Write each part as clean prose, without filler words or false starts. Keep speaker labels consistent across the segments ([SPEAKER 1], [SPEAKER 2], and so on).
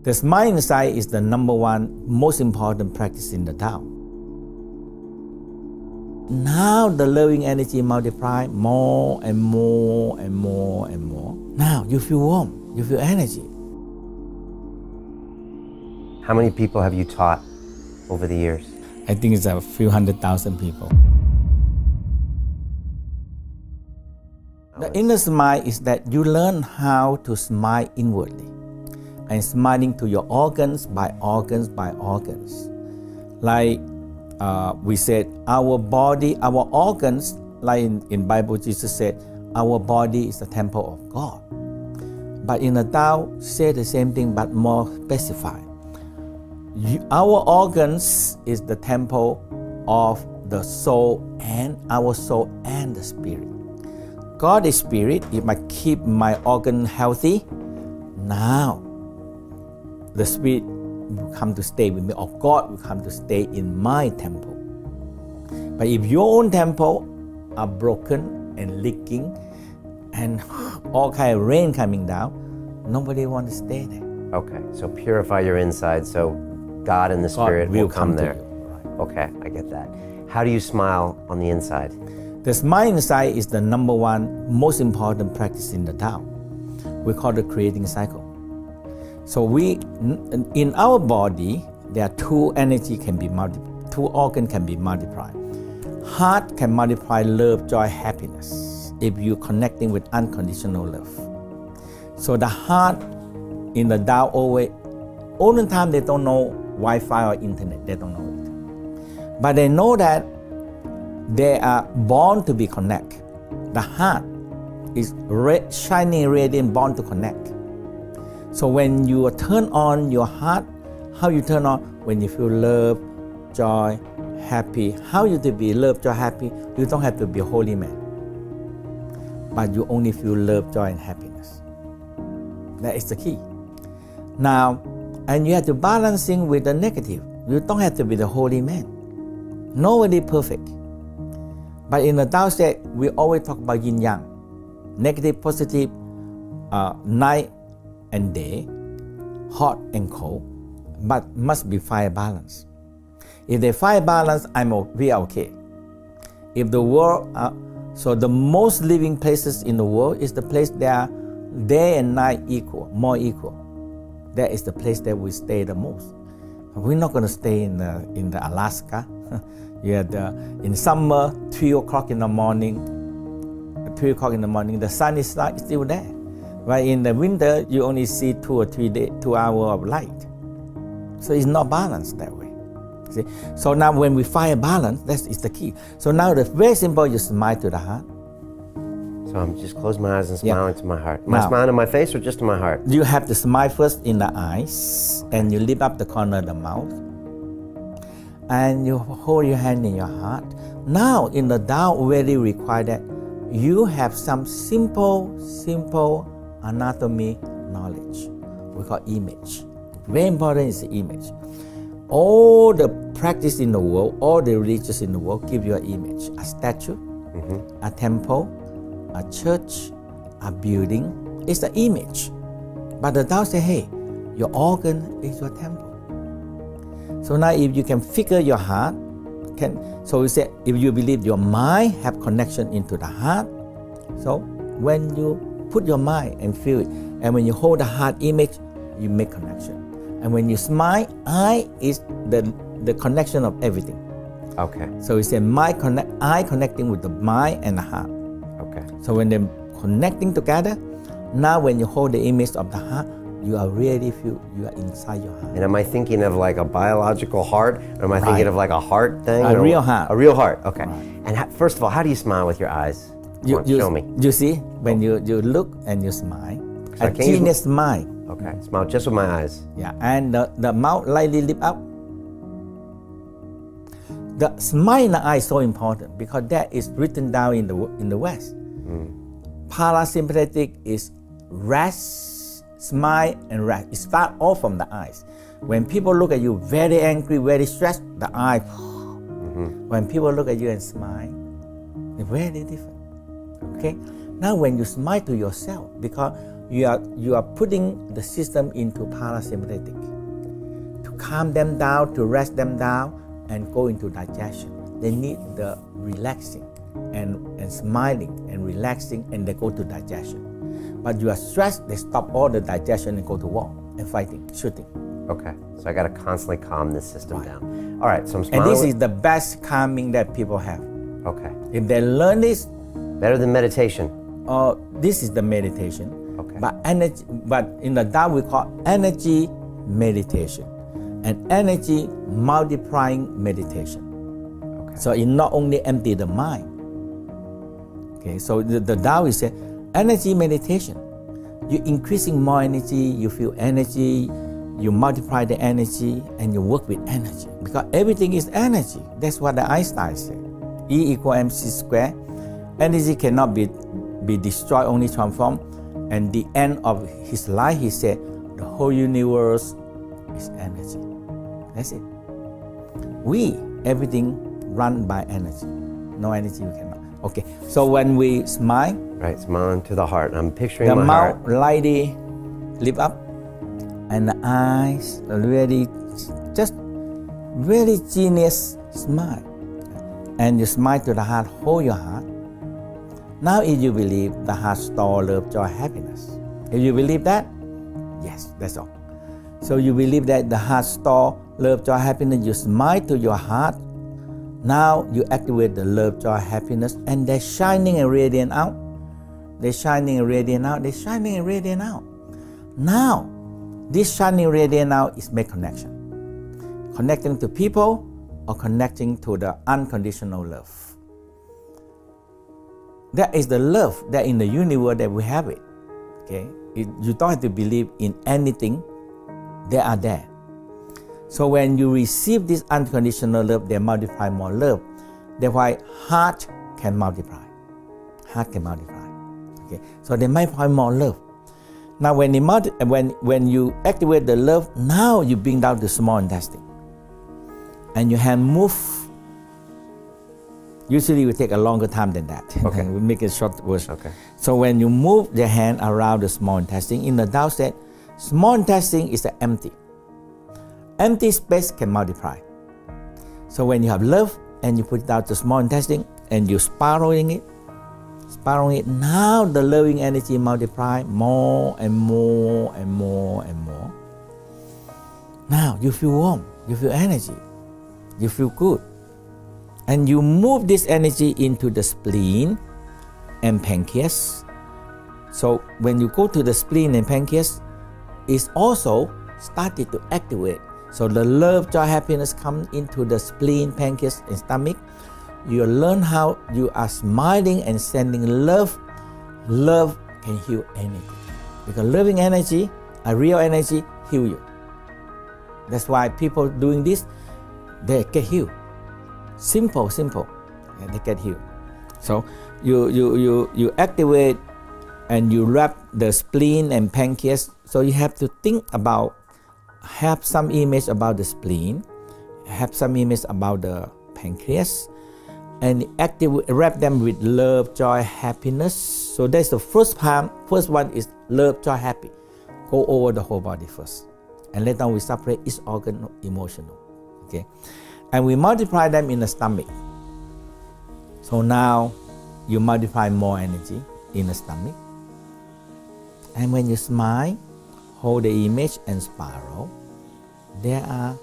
[SPEAKER 1] The smile inside is the number one most important practice in the Tao. Now the loving energy multiply more and more and more and more. Now you feel warm, you feel energy.
[SPEAKER 2] How many people have you taught over the years?
[SPEAKER 1] I think it's a few 100,000 people. The inner smile is that you learn how to smile inwardly and smiling to your organs by organs by organs. Like we said, our body, our organs, like in Bible, Jesus said, our body is the temple of God. But in the Tao, say the same thing but more specified. Our organs is the temple of the soul and our soul and the spirit. God is spirit. If I keep my organ healthy, now the spirit will come to stay with me, or God will come to stay in my temple. But if your own temple are broken and leaking and all kind of rain coming down, nobody want to stay there.
[SPEAKER 2] Okay, so purify your inside so God and the Spirit will come there.
[SPEAKER 1] Right.
[SPEAKER 2] Okay, I get that. How do you smile on the inside?
[SPEAKER 1] The smile inside is the number one most important practice in the Tao. We call it creating cycle. So in our body, there are two organs can be multiplied. Heart can multiply love, joy, happiness if you're connecting with unconditional love. So the heart in the Tao always, all the time they don't know Wi-Fi or internet, they don't know it. But they know that they are born to be connected. The heart is shining, radiant, born to connect. So when you turn on your heart, how you turn on? When you feel love, joy, happy. How you to be love, joy, happy? You don't have to be a holy man. But you only feel love, joy, and happiness. That is the key. Now, and you have to balancing with the negative. You don't have to be the holy man. Nobody perfect. But in the Tao state, we always talk about yin yang. Negative, positive, night and day, hot and cold, but must be fire balance. If they fire balance, we are okay. If the world, so the most living places in the world is the place that are day and night equal, more equal. That is the place that we stay the most. We're not going to stay in the Alaska. In summer, 3 o'clock in the morning, the sun is still there. But in the winter, you only see 2 or 2 hours of light. So it's not balanced that way. See? So now when we find balance, that is the key. So now the very simple, you smile to the heart.
[SPEAKER 2] So I'm just close my eyes and smile into my heart. Am I smiling in my face or just in my heart?
[SPEAKER 1] You have to smile first in the eyes, and you lift up the corner of the mouth. And you hold your hand in your heart. Now in the Tao, very required that you have some simple anatomy knowledge. We call image. Very important is the image. All the practice in the world, all the religions in the world give you an image. A statue, a temple, a church, a building. It's the image. But the Tao say, hey, your organ is your temple. So now if you can figure your heart, so we say, if you believe your mind have connection into the heart, so when you put your mind and feel it, and when you hold the heart image, you make connection. And when you smile, eye is the connection of everything.
[SPEAKER 2] Okay.
[SPEAKER 1] So we say eye connecting with the mind and the heart.
[SPEAKER 2] Okay.
[SPEAKER 1] So when they're connecting together, now when you hold the image of the heart, you are really feel you are inside your heart.
[SPEAKER 2] And am I thinking of like a biological heart, or am I thinking of like a heart thing?
[SPEAKER 1] A real heart.
[SPEAKER 2] A real heart. Okay.
[SPEAKER 1] Right.
[SPEAKER 2] And first of all, how do you smile with your eyes? Show me.
[SPEAKER 1] You see, when you look and you smile, a genius smile.
[SPEAKER 2] Okay. Smile just with my eyes.
[SPEAKER 1] Yeah, and the mouth lightly lift up. The smile in the eye is so important because that is written down in the West. Parasympathetic is rest, smile, and rest. It starts all from the eyes. When people look at you very angry, very stressed, the eye. When people look at you and smile, it's very different. Okay. Now when you smile to yourself, because you are putting the system into parasympathetic to calm them down, to rest them down, and go into digestion. They need the relaxing and smiling and relaxing, and they go to digestion. But you are stressed, they stop all the digestion and go to war and fighting, shooting.
[SPEAKER 2] Okay, so I got to constantly calm this system
[SPEAKER 1] Right.
[SPEAKER 2] down. All right, so I'm smiling.
[SPEAKER 1] And this is the best calming that people have.
[SPEAKER 2] Okay.
[SPEAKER 1] If they learn this,
[SPEAKER 2] Better than meditation.
[SPEAKER 1] this is the meditation.
[SPEAKER 2] Okay.
[SPEAKER 1] But in the Tao we call energy meditation and energy multiplying meditation.
[SPEAKER 2] Okay.
[SPEAKER 1] So it not only empty the mind. Okay, so the Tao is say energy meditation. You increasing more energy, you feel energy, you multiply the energy, and you work with energy because everything is energy. That's what the Einstein said. E equal mc square. Energy cannot be destroyed, only transformed. And the end of his life, he said, the whole universe is energy. That's it. Everything run by energy. No energy, we cannot. Okay, so when we smile,
[SPEAKER 2] Right, smiling to the heart. I'm picturing
[SPEAKER 1] the
[SPEAKER 2] my
[SPEAKER 1] mouth
[SPEAKER 2] heart.
[SPEAKER 1] lightly lift up, and the eyes really, just really genius smile. And you smile to the heart, hold your heart. Now if you believe the heart store love, joy, happiness. If you believe that, yes, that's all. So you believe that the heart store love, joy, happiness, you smile to your heart. Now you activate the love, joy, happiness, and they're shining and radiant out. They're shining and radiant out. They're shining and radiant out. Now, this shining radiant out is make connection. Connecting to people or connecting to the unconditional love. That is the love that in the universe that we have it. Okay, you don't have to believe in anything. They are there. So when you receive this unconditional love, they multiply more love. That's why heart can multiply. Heart can multiply. Okay, so they multiply more love. Now when you activate the love, now you bring down the small intestine, and your hand move. Usually we take a longer time than that.
[SPEAKER 2] Okay.
[SPEAKER 1] We make it short version.
[SPEAKER 2] Okay.
[SPEAKER 1] So when you move the hand around the small intestine, in the Tao said, small intestine is empty. Empty space can multiply. So when you have love and you put it out the small intestine and you spiraling it, now the loving energy multiply more and more and more and more. Now you feel warm, you feel energy, you feel good. And you move this energy into the spleen and pancreas. So when you go to the spleen and pancreas, it's also started to activate. So the love, joy, happiness come into the spleen, pancreas, and stomach. You learn how you are smiling and sending love. Love can heal anything. Because loving energy, a real energy, heal you. That's why people doing this, they get healed. Simple, and they get healed. So you activate and you wrap the spleen and pancreas. So you have to think about, have some image about the spleen, have some image about the pancreas, and wrap them with love, joy, happiness. So that's the first part. First one is love, joy, happy. Go over the whole body first, and later on we separate each organ emotional. Okay. And we multiply them in the stomach. So now you multiply more energy in the stomach. And when you smile, hold the image and spiral, they are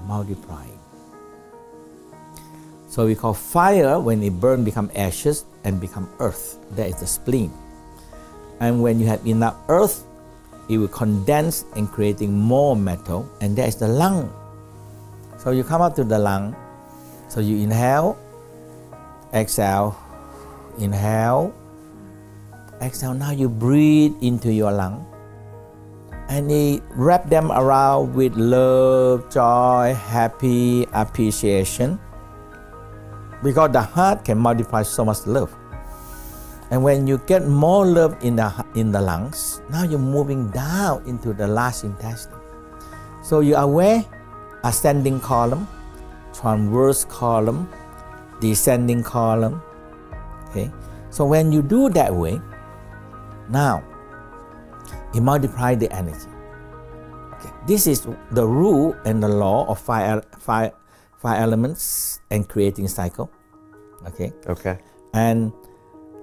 [SPEAKER 1] multiplying. So we call fire, when it burns, become ashes and become earth. That is the spleen. And when you have enough earth, it will condense and creating more metal, and that is the lung. So you come up to the lung. So you inhale, exhale, inhale, exhale. Now you breathe into your lung, and you wrap them around with love, joy, happy, appreciation. Because the heart can multiply so much love. And when you get more love in the lungs, now you're moving down into the large intestine. So you are aware, ascending column, transverse column, descending column. Okay. So when you do that way, now it multiplies the energy. Okay. This is the rule and the law of five elements and creating cycle. Okay.
[SPEAKER 2] Okay.
[SPEAKER 1] And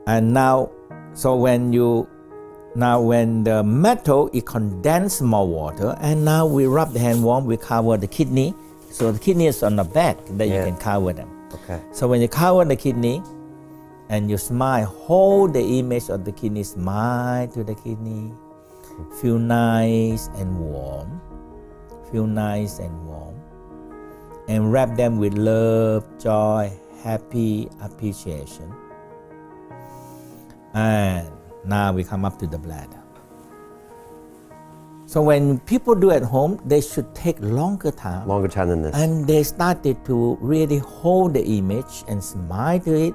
[SPEAKER 1] now, so when the metal is condensed more water, and now we rub the hand warm, we cover the kidney. So the kidney is on the back that you can cover them.
[SPEAKER 2] Okay.
[SPEAKER 1] So when you cover the kidney and you smile, hold the image of the kidney, smile to the kidney, feel nice and warm, feel nice and warm, and wrap them with love, joy, happy, appreciation. And now we come up to the bladder. So when people do at home, they should take longer time.
[SPEAKER 2] Longer time than this.
[SPEAKER 1] And they started to really hold the image and smile to it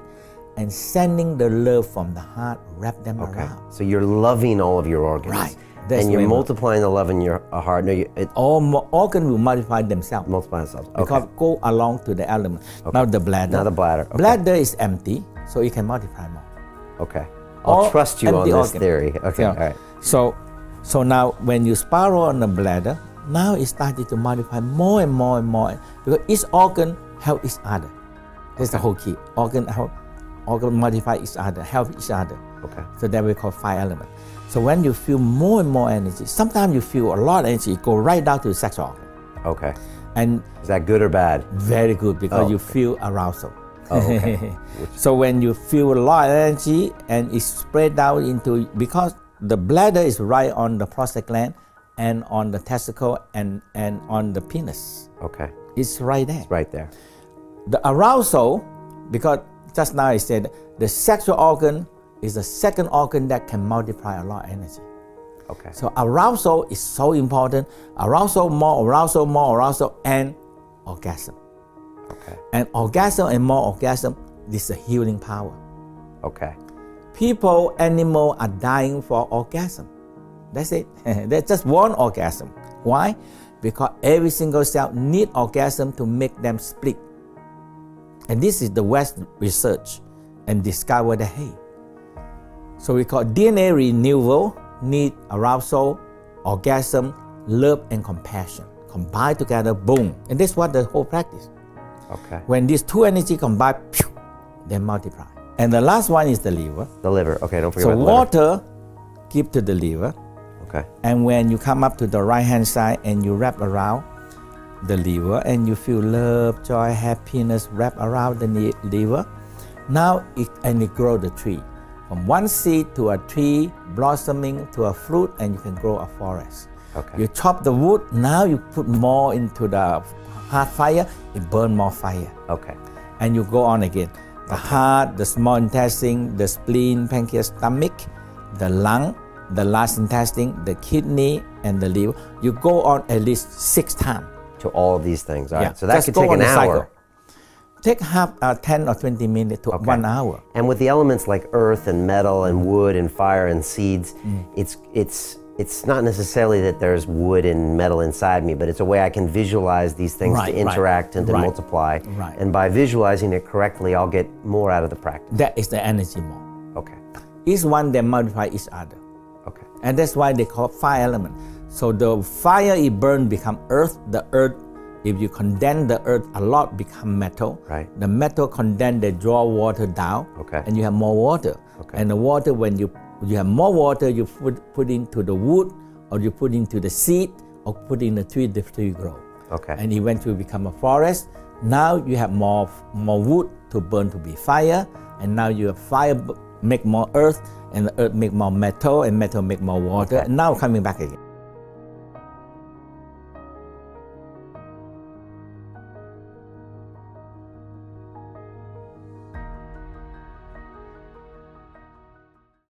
[SPEAKER 1] and sending the love from the heart, wrap them around.
[SPEAKER 2] So you're loving all of your organs.
[SPEAKER 1] Right.
[SPEAKER 2] And you're multiplying the love in your heart. No,
[SPEAKER 1] all organs will multiply themselves.
[SPEAKER 2] Multiply themselves. Okay.
[SPEAKER 1] Because go along to the element.
[SPEAKER 2] Okay.
[SPEAKER 1] Now the bladder.
[SPEAKER 2] Now the bladder. Okay.
[SPEAKER 1] Bladder is empty, so it can multiply more.
[SPEAKER 2] Okay. I'll trust you on this
[SPEAKER 1] organ.
[SPEAKER 2] theory. Okay. All right.
[SPEAKER 1] So now when you spiral on the bladder, now it started to multiply more and more and more because each organ help each other. That's the whole key. Organ multiply each other, help each other.
[SPEAKER 2] Okay.
[SPEAKER 1] So that we call five elements. So when you feel more and more energy, sometimes you feel a lot of energy, go right down to the sexual organ.
[SPEAKER 2] Okay.
[SPEAKER 1] And
[SPEAKER 2] is that good or bad?
[SPEAKER 1] Very good because you feel arousal.
[SPEAKER 2] Oh, okay.
[SPEAKER 1] So when you feel a lot of energy and it's spread out into, because the bladder is right on the prostate gland and on the testicle and on the penis.
[SPEAKER 2] Okay.
[SPEAKER 1] It's right there.
[SPEAKER 2] It's right there.
[SPEAKER 1] The arousal, because just now I said the sexual organ is the second organ that can multiply a lot of energy.
[SPEAKER 2] Okay.
[SPEAKER 1] So arousal is so important. Arousal, more arousal, and orgasm.
[SPEAKER 2] Okay.
[SPEAKER 1] And orgasm and more orgasm, this is a healing power.
[SPEAKER 2] Okay.
[SPEAKER 1] People, animals are dying for orgasm. That's it. That's just one orgasm. Why? Because every single cell needs orgasm to make them split. And this is the West research and discover that, hey, so we call DNA renewal, need arousal, orgasm, love, and compassion. Combine together, boom. And that's what the whole practice.
[SPEAKER 2] Okay.
[SPEAKER 1] When these two energy combine, they multiply. And the last one is the liver.
[SPEAKER 2] The liver. Okay, don't forget
[SPEAKER 1] about
[SPEAKER 2] the liver.
[SPEAKER 1] So water give to the liver.
[SPEAKER 2] Okay.
[SPEAKER 1] And when you come up to the right hand side and you wrap around the liver and you feel love, joy, happiness wrap around the liver, now it grows the tree. From one seed to a tree, blossoming to a fruit, and you can grow a forest.
[SPEAKER 2] Okay.
[SPEAKER 1] You chop the wood, now you put more into the hard fire, it burns more fire.
[SPEAKER 2] Okay.
[SPEAKER 1] And you go on again. The heart, the small intestine, the spleen, pancreas, stomach, the lung, the large intestine, the kidney, and the liver. You go on at least 6 times.
[SPEAKER 2] To all of these things. All right. So that
[SPEAKER 1] just
[SPEAKER 2] could take an hour.
[SPEAKER 1] Cycle. Take 10 or 20 minutes to 1 hour.
[SPEAKER 2] And with the elements like earth and metal and wood and fire and seeds, it's not necessarily that there's wood and metal inside me, but it's a way I can visualize these things to interact and to multiply.
[SPEAKER 1] Right.
[SPEAKER 2] And by visualizing it correctly, I'll get more out of the practice.
[SPEAKER 1] That is the energy more.
[SPEAKER 2] Okay.
[SPEAKER 1] Each one, they multiply each other.
[SPEAKER 2] Okay.
[SPEAKER 1] And that's why they call fire element. So the fire it burn become earth. The earth, if you condense the earth a lot, become metal.
[SPEAKER 2] Right.
[SPEAKER 1] The metal condense, they draw water down.
[SPEAKER 2] Okay.
[SPEAKER 1] And you have more water.
[SPEAKER 2] Okay.
[SPEAKER 1] And the water, when you have more water, you put into the wood, or you put into the seed, or put in the tree grow.
[SPEAKER 2] Okay.
[SPEAKER 1] And eventually become a forest. Now you have more wood to burn to be fire, and now you have fire make more earth, and the earth make more metal, and metal make more water. And now coming back again.